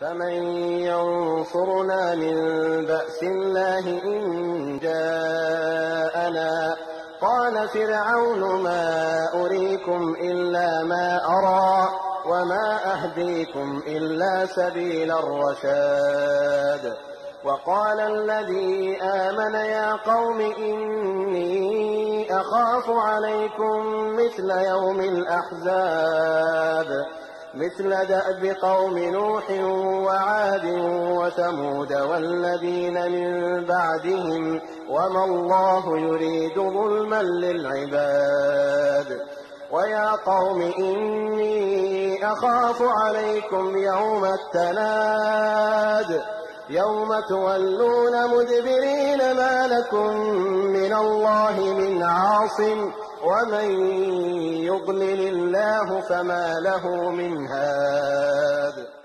فمن ينصرنا من بأس الله إن جاءنا. قال فرعون ما أريكم إلا ما أرى وما أهديكم إلا سبيل الرشاد. وقال الذي آمن يا قوم إني أخاف عليكم مثل يوم الأحزاب مثل دأب قوم نوح وعاد وثمود والذين من بعدهم وما الله يريد ظلما للعباد. ويا قوم إني أخاف عليكم يوم التناد يوم تولون مدبرين ما لكم من الله من عاصم ومن يضلل الله فما له من هاد.